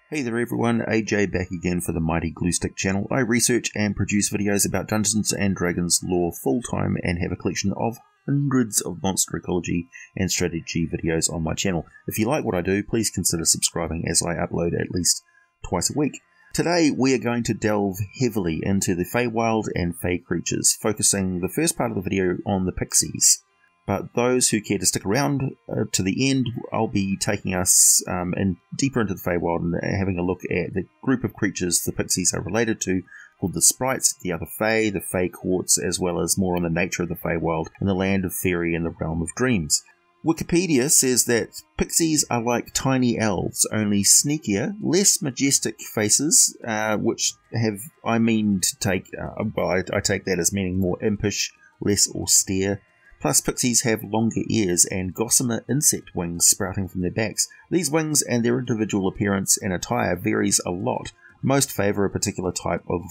Hey there everyone, AJ back again for the Mighty Gluestick channel. I research and produce videos about Dungeons & Dragons lore full-time and have a collection of hundreds of monster ecology and strategy videos on my channel. If you like what I do, please consider subscribing as I upload at least twice a week. Today we are going to delve heavily into the feywild and fey creatures, focusing the first part of the video on the pixies. But those who care to stick around to the end, I'll be taking us deeper into the feywild and having a look at the group of creatures the pixies are related to, called the Sprites, the other fey, the fey courts, as well as more on the nature of the feywild and the land of fairy and the realm of dreams. Wikipedia says that pixies are like tiny elves, only sneakier, less majestic faces, which have, I take that as meaning more impish, less austere. Plus, pixies have longer ears and gossamer insect wings sprouting from their backs. These wings and their individual appearance and attire varies a lot. Most favour a particular type of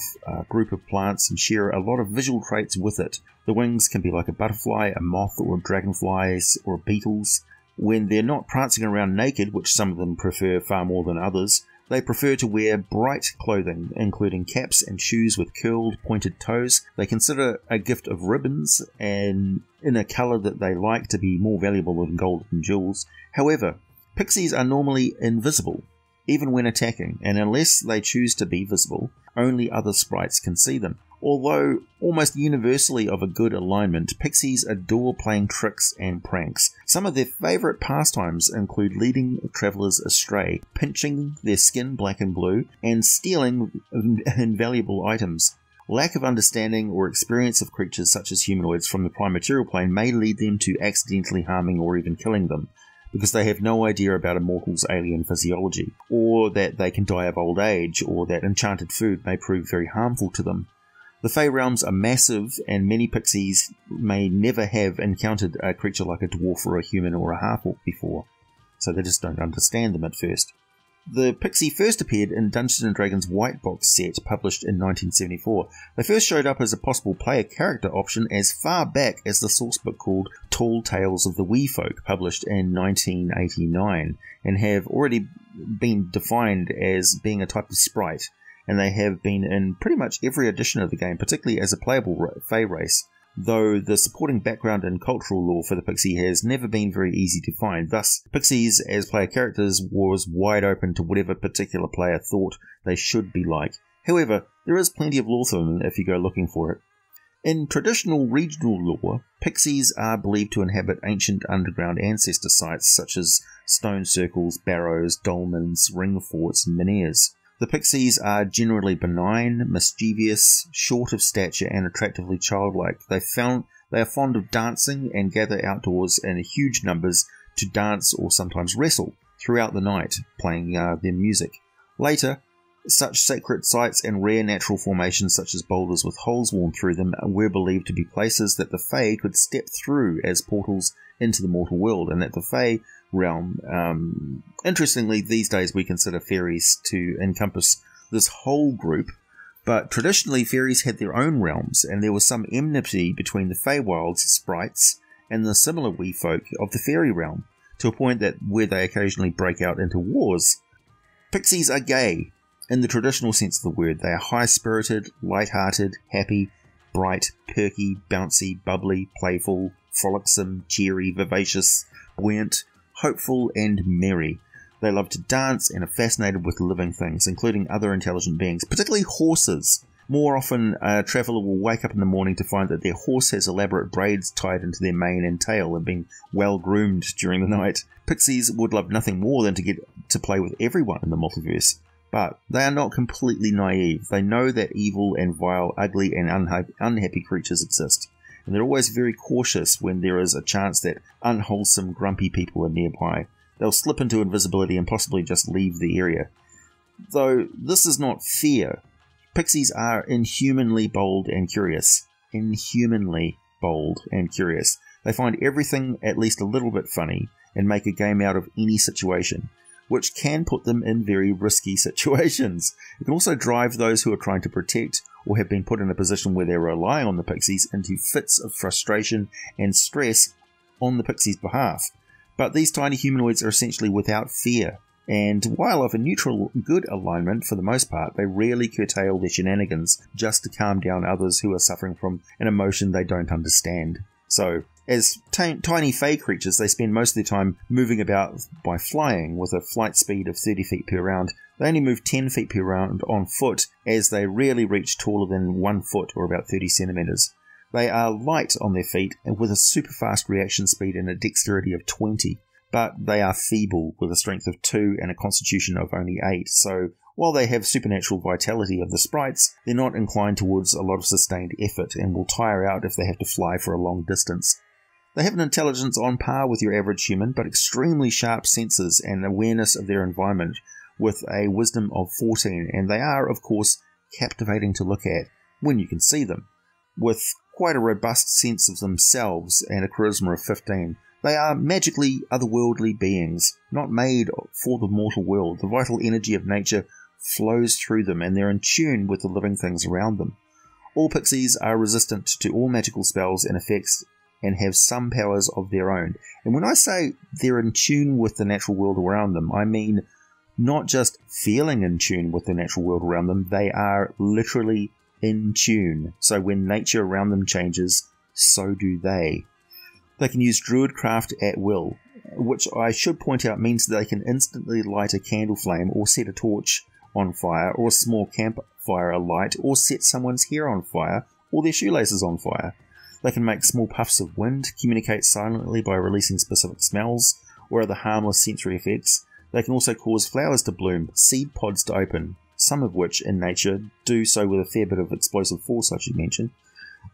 group of plants and share a lot of visual traits with it. The wings can be like a butterfly, a moth, or dragonflies, or beetles. When they're not prancing around naked, which some of them prefer far more than others, they prefer to wear bright clothing, including caps and shoes with curled, pointed toes. They consider a gift of ribbons and in a colour that they like to be more valuable than gold and jewels. However, pixies are normally invisible, even when attacking, and unless they choose to be visible, only other sprites can see them. Although almost universally of a good alignment, pixies adore playing tricks and pranks. Some of their favourite pastimes include leading travellers astray, pinching their skin black and blue, and stealing invaluable items. Lack of understanding or experience of creatures such as humanoids from the prime material plane may lead them to accidentally harming or even killing them, because they have no idea about a mortal's alien physiology, or that they can die of old age, or that enchanted food may prove very harmful to them. The Fey realms are massive, and many pixies may never have encountered a creature like a dwarf or a human or a half-orc before, so they just don't understand them at first. The Pixie first appeared in Dungeons & Dragons White Box set, published in 1974. They first showed up as a possible player character option as far back as the sourcebook called Tall Tales of the Wee Folk, published in 1989, and have already been defined as being a type of sprite, and they have been in pretty much every edition of the game, particularly as a playable fey race, though the supporting background and cultural lore for the Pixie has never been very easy to find. Thus, Pixies as player characters was wide open to whatever particular player thought they should be like. However, there is plenty of lore for them if you go looking for it. In traditional regional lore, Pixies are believed to inhabit ancient underground ancestor sites such as stone circles, barrows, dolmens, ring forts, and menhirs. The Pixies are generally benign, mischievous, short of stature, and attractively childlike. They are fond of dancing and gather outdoors in huge numbers to dance or sometimes wrestle throughout the night, playing their music. Later, such sacred sites and rare natural formations such as boulders with holes worn through them were believed to be places that the Fae could step through as portals into the mortal world, and that the Fae realm, interestingly, these days we consider fairies to encompass this whole group, but traditionally fairies had their own realms, and there was some enmity between the Feywild's sprites and the similar wee folk of the fairy realm, to a point that where they occasionally break out into wars. Pixies are gay, in the traditional sense of the word. They are high-spirited, light-hearted, happy, bright, perky, bouncy, bubbly, playful, frolicsome, cheery, vivacious, buoyant, hopeful, and merry. They love to dance and are fascinated with living things, including other intelligent beings, particularly horses. More often, a traveller will wake up in the morning to find that their horse has elaborate braids tied into their mane and tail and been well groomed during the night. Pixies would love nothing more than to get to play with everyone in the multiverse. But they are not completely naive. They know that evil and vile, ugly and unhappy creatures exist, and they're always very cautious when there is a chance that unwholesome, grumpy people are nearby. They'll slip into invisibility and possibly just leave the area. Though this is not fear. Pixies are inhumanly bold and curious. Inhumanly bold and curious. They find everything at least a little bit funny and make a game out of any situation, which can put them in very risky situations. It can also drive those who are trying to protect or have been put in a position where they rely on the pixies into fits of frustration and stress on the pixies' behalf. But these tiny humanoids are essentially without fear, and while of a neutral good alignment for the most part, they rarely curtail their shenanigans just to calm down others who are suffering from an emotion they don't understand. So, as tiny fey creatures, they spend most of their time moving about by flying with a flight speed of 30 feet per round. They only move 10 feet per round on foot, as they rarely reach taller than 1 foot or about 30 centimeters. They are light on their feet and with a super fast reaction speed and a dexterity of 20, but they are feeble with a strength of 2 and a constitution of only 8, so while they have supernatural vitality of the sprites, they're not inclined towards a lot of sustained effort and will tire out if they have to fly for a long distance. They have an intelligence on par with your average human, but extremely sharp senses and awareness of their environment, with a wisdom of 14, and they are, of course, captivating to look at when you can see them. With quite a robust sense of themselves and a charisma of 15, they are magically otherworldly beings, not made for the mortal world. The vital energy of nature flows through them, and they're in tune with the living things around them. All pixies are resistant to all magical spells and effects, and have some powers of their own. And when I say they're in tune with the natural world around them, I mean not just feeling in tune with the natural world around them, they are literally in tune. So when nature around them changes, so do they. They can use druidcraft at will, which I should point out means they can instantly light a candle flame or set a torch on fire or a small campfire alight or set someone's hair on fire or their shoelaces on fire. They can make small puffs of wind, communicate silently by releasing specific smells or other harmless sensory effects. They can also cause flowers to bloom, seed pods to open, some of which in nature do so with a fair bit of explosive force, I should mention.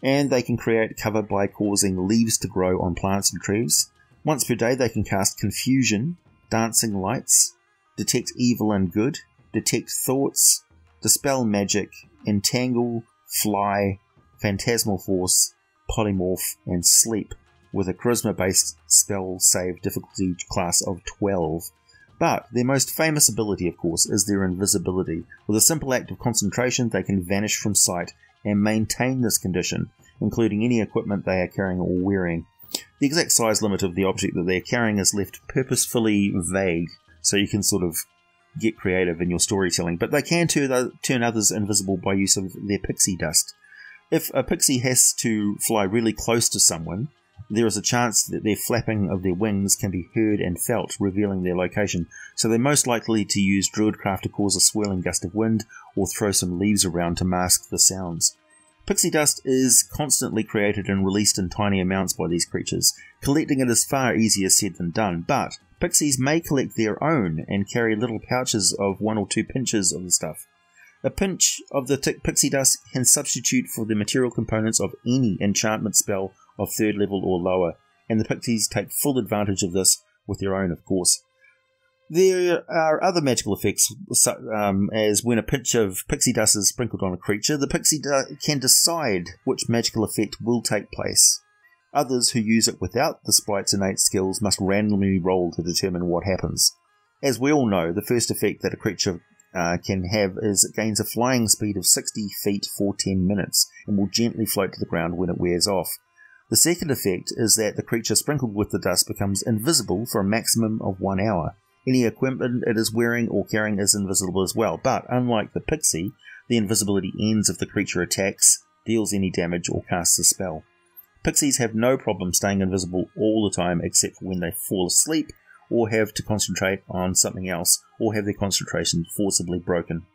And they can create cover by causing leaves to grow on plants and trees. Once per day they can cast confusion, dancing lights, detect evil and good, detect thoughts, dispel magic, entangle, fly, phantasmal force, polymorph, and sleep, with a charisma-based spell save difficulty class of 12. But their most famous ability, of course, is their invisibility. With a simple act of concentration, they can vanish from sight and maintain this condition, including any equipment they are carrying or wearing. The exact size limit of the object that they are carrying is left purposefully vague, so you can sort of get creative in your storytelling, but they can turn others invisible by use of their pixie dust. If a pixie has to fly really close to someone, there is a chance that their flapping of their wings can be heard and felt, revealing their location, so they're most likely to use druidcraft to cause a swirling gust of wind or throw some leaves around to mask the sounds. Pixie dust is constantly created and released in tiny amounts by these creatures. Collecting it is far easier said than done, but pixies may collect their own and carry little pouches of 1 or 2 pinches of the stuff. A pinch of the pixie dust can substitute for the material components of any enchantment spell of 3rd level or lower, and the pixies take full advantage of this with their own, of course. There are other magical effects, as when a pinch of pixie dust is sprinkled on a creature, the pixie can decide which magical effect will take place. Others who use it without the sprite's innate skills must randomly roll to determine what happens. As we all know, the first effect that a creature can have is it gains a flying speed of 60 feet for 10 minutes and will gently float to the ground when it wears off. The second effect is that the creature sprinkled with the dust becomes invisible for a maximum of 1 hour. Any equipment it is wearing or carrying is invisible as well, but unlike the pixie, the invisibility ends if the creature attacks, deals any damage, or casts a spell. Pixies have no problem staying invisible all the time except for when they fall asleep or have to concentrate on something else or have their concentration forcibly broken.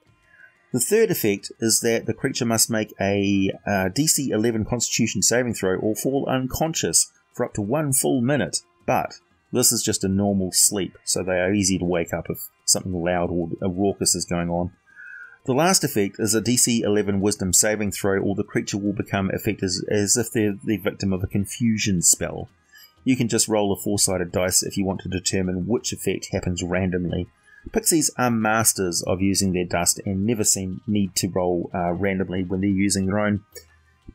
The third effect is that the creature must make a DC 11 Constitution saving throw or fall unconscious for up to 1 full minute, but this is just a normal sleep, so they are easy to wake up if something loud or raucous is going on. The last effect is a DC 11 Wisdom saving throw, or the creature will become affected as if they're the victim of a confusion spell. You can just roll a 4-sided dice if you want to determine which effect happens randomly. Pixies are masters of using their dust and never need to roll randomly when they're using their own.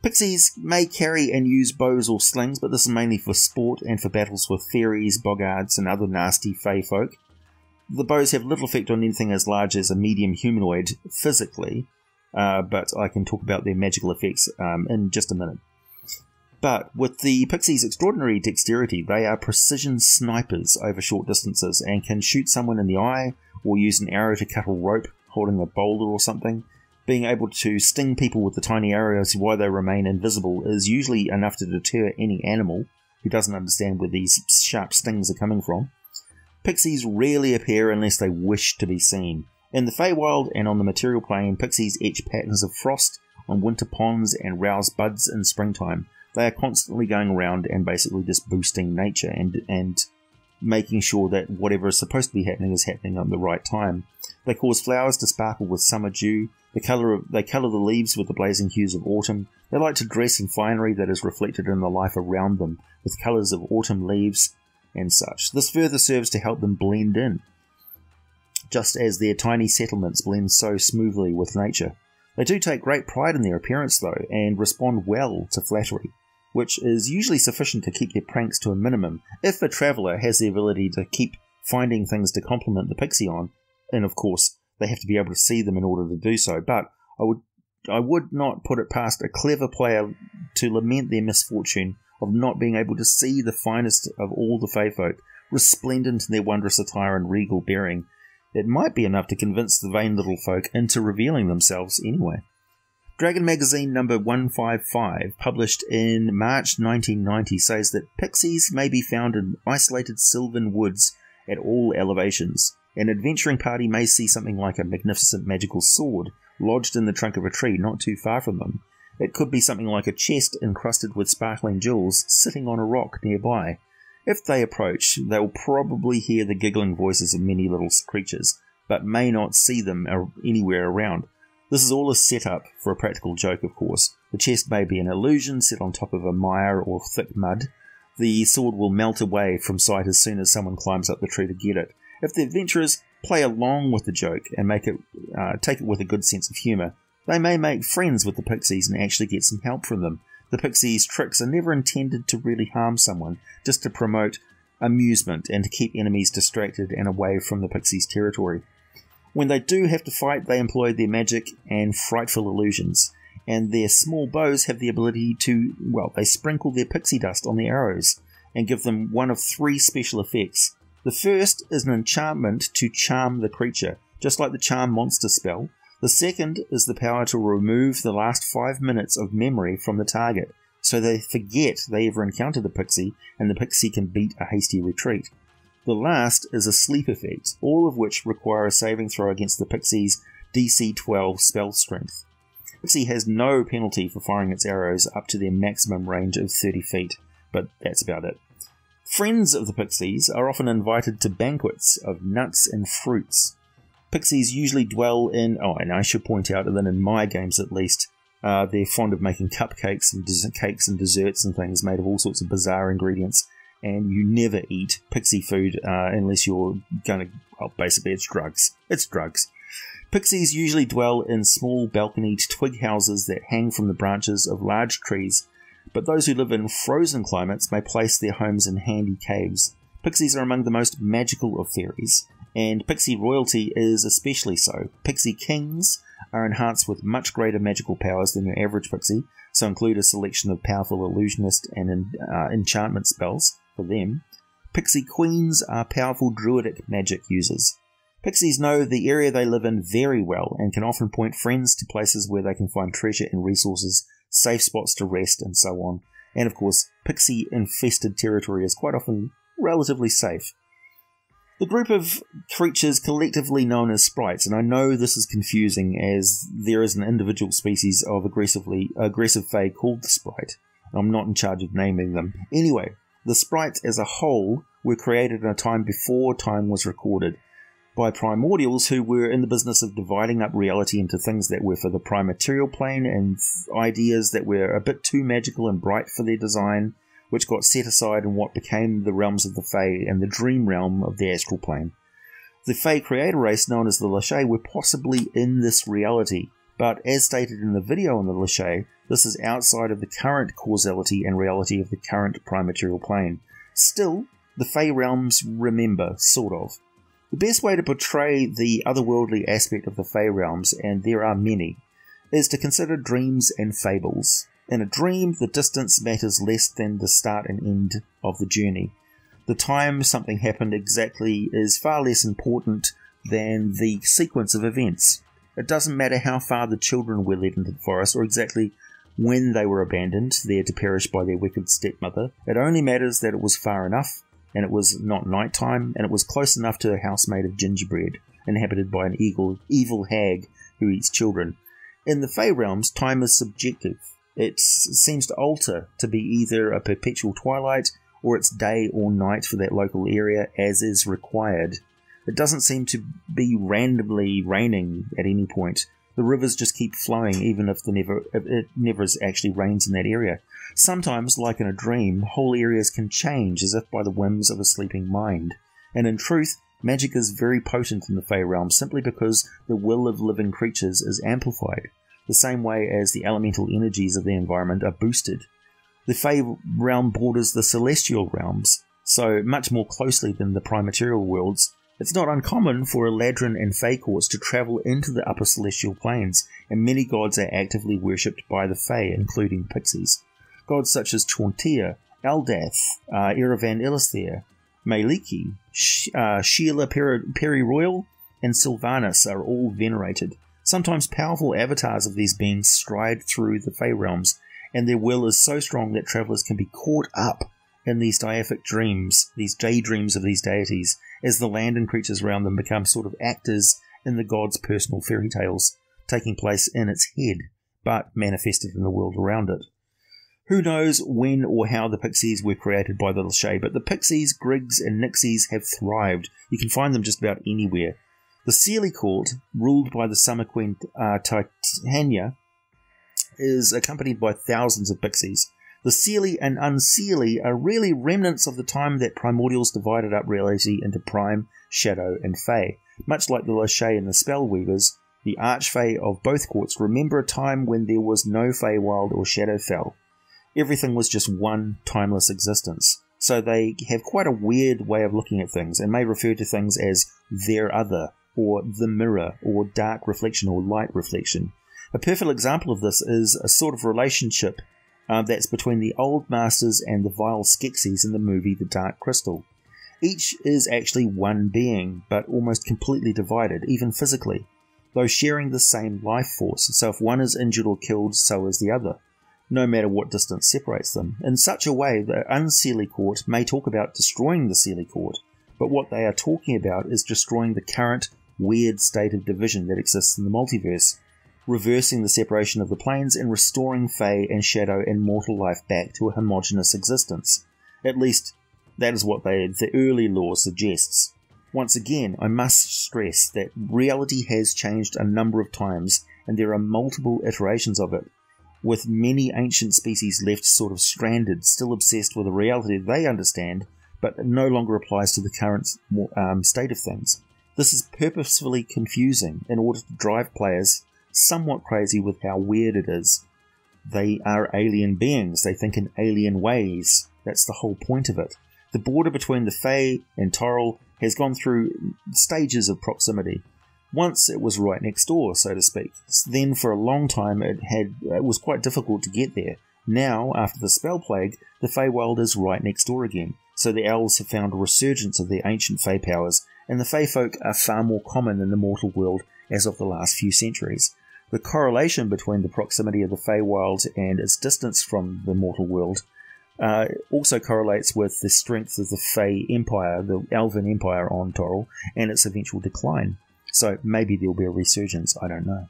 Pixies may carry and use bows or slings, but this is mainly for sport and for battles with fairies, boggards, and other nasty fey folk. The bows have little effect on anything as large as a medium humanoid physically, but I can talk about their magical effects in just a minute. But with the Pixies' extraordinary dexterity, they are precision snipers over short distances and can shoot someone in the eye or use an arrow to cut a rope holding a boulder or something. Being able to sting people with the tiny arrows while they remain invisible is usually enough to deter any animal who doesn't understand where these sharp stings are coming from. Pixies rarely appear unless they wish to be seen. In the feywild and on the material plane, pixies etch patterns of frost on winter ponds and rouse buds in springtime. They are constantly going around and basically just boosting nature and making sure that whatever is supposed to be happening is happening at the right time. They cause flowers to sparkle with summer dew. They colour the leaves with the blazing hues of autumn. They like to dress in finery that is reflected in the life around them, with colours of autumn leaves and such. This further serves to help them blend in, just as their tiny settlements blend so smoothly with nature. They do take great pride in their appearance though, and respond well to flattery, which is usually sufficient to keep their pranks to a minimum if a traveller has the ability to keep finding things to compliment the pixie on, and of course they have to be able to see them in order to do so. But I would not put it past a clever player to lament their misfortune of not being able to see the finest of all the fey folk, resplendent in their wondrous attire and regal bearing. It might be enough to convince the vain little folk into revealing themselves anyway. Dragon Magazine number 155, published in March 1990, says that pixies may be found in isolated sylvan woods at all elevations. An adventuring party may see something like a magnificent magical sword lodged in the trunk of a tree not too far from them. It could be something like a chest encrusted with sparkling jewels sitting on a rock nearby. If they approach, they will probably hear the giggling voices of many little creatures, but may not see them anywhere around. This is all a setup for a practical joke, of course. The chest may be an illusion set on top of a mire or thick mud. The sword will melt away from sight as soon as someone climbs up the tree to get it. If the adventurers play along with the joke and take it with a good sense of humour, they may make friends with the pixies and actually get some help from them. The pixies' tricks are never intended to really harm someone, just to promote amusement and to keep enemies distracted and away from the pixies' territory. When they do have to fight, they employ their magic and frightful illusions, and their small bows have the ability to, they sprinkle their pixie dust on the arrows and give them one of 3 special effects. The first is an enchantment to charm the creature, just like the charm monster spell. The second is the power to remove the last 5 minutes of memory from the target, so they forget they ever encountered a pixie, and the pixie can beat a hasty retreat. The last is a sleep effect, all of which require a saving throw against the pixie's DC 12 spell strength. Pixie has no penalty for firing its arrows up to their maximum range of 30 feet, but that's about it. Friends of the pixies are often invited to banquets of nuts and fruits. Pixies usually dwell in, and I should point out that in my games at least, they're fond of making cupcakes and cakes and desserts and things made of all sorts of bizarre ingredients, and you never eat pixie food unless you're going to, basically it's drugs. It's drugs. Pixies usually dwell in small balconied twig houses that hang from the branches of large trees, but those who live in frozen climates may place their homes in handy caves. Pixies are among the most magical of fairies, and pixie royalty is especially so. Pixie kings are enhanced with much greater magical powers than your average pixie, so include a selection of powerful illusionist and enchantment spells for them. Pixie queens are powerful druidic magic users. Pixies know the area they live in very well and can often point friends to places where they can find treasure and resources, safe spots to rest, and so on. And of course, pixie-infested territory is quite often relatively safe. The group of creatures collectively known as sprites, and I know this is confusing as there is an individual species of aggressive fae called the sprite. I'm not in charge of naming them. Anyway, the sprites as a whole were created in a time before time was recorded, by primordials who were in the business of dividing up reality into things that were for the prime material plane and ideas that were a bit too magical and bright for their design, which got set aside in what became the realms of the Fae and the dream realm of the astral plane. The Fae creator race known as the Lachey were possibly in this reality, but as stated in the video on the Lachey, this is outside of the current causality and reality of the current prime material plane. Still, the Fae realms remember, sort of. The best way to portray the otherworldly aspect of the Fey realms, and there are many, is to consider dreams and fables. In a dream, the distance matters less than the start and end of the journey. The time something happened exactly is far less important than the sequence of events. It doesn't matter how far the children were led into the forest or exactly when they were abandoned, there to perish by their wicked stepmother. It only matters that it was far enough, and it was not night time, and it was close enough to a house made of gingerbread, inhabited by an evil hag who eats children. In the Fey realms, time is subjective. It seems to alter to be either a perpetual twilight or it's day or night for that local area as is required. It doesn't seem to be randomly raining at any point. The rivers just keep flowing even if it never actually rains in that area. Sometimes, like in a dream, whole areas can change as if by the whims of a sleeping mind. And in truth, magic is very potent in the Fey realm simply because the will of living creatures is amplified, the same way as the elemental energies of the environment are boosted. The Fey realm borders the celestial realms, so much more closely than the primaterial worlds. It's not uncommon for Eladrin and Fey courts to travel into the upper celestial planes, and many gods are actively worshipped by the Fey, including Pixies. Gods such as Chauntea, Eldath, Erevan Ilithir, Maliki, Sheila Periroyal, and Sylvanas are all venerated. Sometimes powerful avatars of these beings stride through the Fey realms, and their will is so strong that travellers can be caught up in these deific dreams, these daydreams of these deities, as the land and creatures around them become sort of actors in the god's personal fairy tales, taking place in its head, but manifested in the world around it. Who knows when or how the Pixies were created by the Lachey, but the Pixies, Griggs, and Nixies have thrived. You can find them just about anywhere. The Seelie court, ruled by the Summer Queen Titania, is accompanied by thousands of Pixies. The Seelie and Unseelie are really remnants of the time that Primordials divided up reality into Prime, Shadow, and Fey. Much like the Lachey and the Spellweavers, the Archfey of both courts remember a time when there was no feywild or Shadowfell. Everything was just one timeless existence. So they have quite a weird way of looking at things and may refer to things as their other, or the mirror, or dark reflection, or light reflection. A perfect example of this is a sort of relationship that's between the Old Masters and the vile Skeksis in the movie The Dark Crystal. Each is actually one being, but almost completely divided, even physically, though sharing the same life force, so if one is injured or killed, so is the other, no matter what distance separates them. In such a way, the Unseelie court may talk about destroying the Seelie court, but what they are talking about is destroying the current weird state of division that exists in the multiverse, reversing the separation of the planes and restoring Fey and Shadow and mortal life back to a homogeneous existence. At least, that is what the early lore suggests. Once again, I must stress that reality has changed a number of times, and there are multiple iterations of it, with many ancient species left sort of stranded, still obsessed with a reality they understand, but no longer applies to the current state of things. This is purposefully confusing in order to drive players somewhat crazy with how weird it is. They are alien beings, they think in alien ways. That's the whole point of it. The border between the Fey and Toril has gone through stages of proximity. Once it was right next door, so to speak. Then for a long time it was quite difficult to get there. Now, after the Spell Plague, the Feywild is right next door again, so the elves have found a resurgence of their ancient Fey powers, and the Fey folk are far more common in the mortal world as of the last few centuries. The correlation between the proximity of the Feywild and its distance from the mortal world also correlates with the strength of the Fey Empire, the Elven Empire on Toril, and its eventual decline. So maybe there'll be a resurgence, I don't know.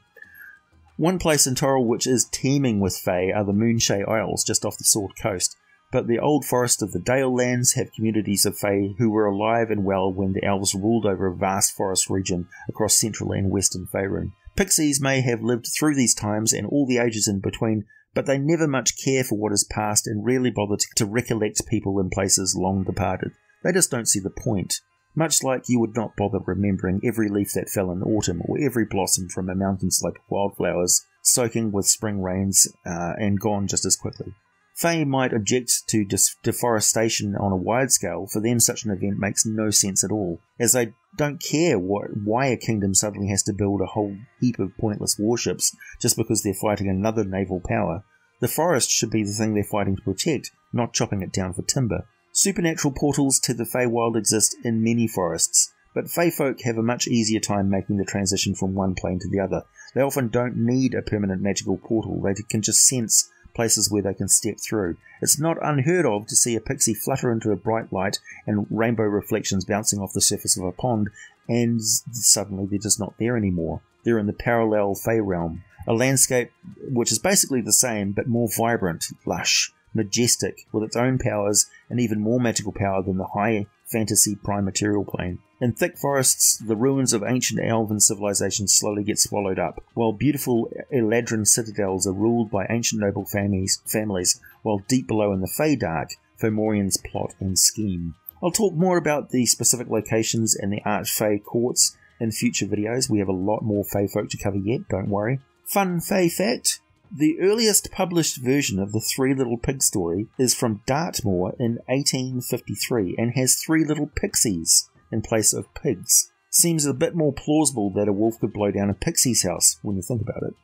One place in Toril which is teeming with Fey are the Moonshae Isles, just off the Sword Coast, but the old forest of the Dale Lands have communities of Fey who were alive and well when the elves ruled over a vast forest region across central and western Faerun. Pixies may have lived through these times and all the ages in between, but they never much care for what is past and rarely bother to recollect people in places long departed. They just don't see the point. Much like you would not bother remembering every leaf that fell in autumn or every blossom from a mountain slope of wildflowers, soaking with spring rains and gone just as quickly. Fae might object to deforestation on a wide scale. For them, such an event makes no sense at all, as they don't care why a kingdom suddenly has to build a whole heap of pointless warships just because they're fighting another naval power. The forest should be the thing they're fighting to protect, not chopping it down for timber. Supernatural portals to the feywild exist in many forests, but Fae folk have a much easier time making the transition from one plane to the other. They often don't need a permanent magical portal, they can just sense places where they can step through. It's not unheard of to see a pixie flutter into a bright light and rainbow reflections bouncing off the surface of a pond, and suddenly they're just not there anymore. They're in the parallel Fae realm, a landscape which is basically the same but more vibrant, lush, majestic, with its own powers and even more magical power than the high fantasy prime material plane. In thick forests, the ruins of ancient elven civilizations slowly get swallowed up, while beautiful Eladrin citadels are ruled by ancient noble families, while deep below in the Feydark, Fomorians plot and scheme. I'll talk more about the specific locations and the Archfey courts in future videos. We have a lot more Fey folk to cover yet, don't worry. Fun Fey fact: the earliest published version of the Three Little Pigs story is from Dartmoor in 1853 and has 3 little pixies in place of pigs. Seems a bit more plausible that a wolf could blow down a pixie's house when you think about it.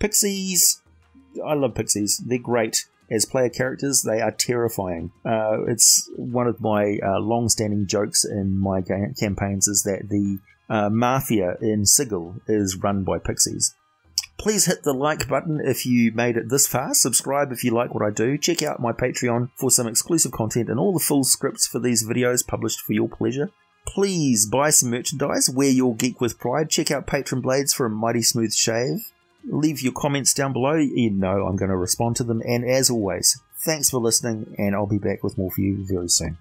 Pixies, I love pixies. They're great. As player characters, they are terrifying. It's one of my long-standing jokes in my campaigns is that the mafia in Sigil is run by pixies. Please hit the like button if you made it this far. Subscribe if you like what I do. Check out my Patreon for some exclusive content and all the full scripts for these videos published for your pleasure. Please buy some merchandise, wear your geek with pride. Check out Patron Blades for a mighty smooth shave. Leave your comments down below. You know I'm going to respond to them. And as always, thanks for listening, and I'll be back with more for you very soon.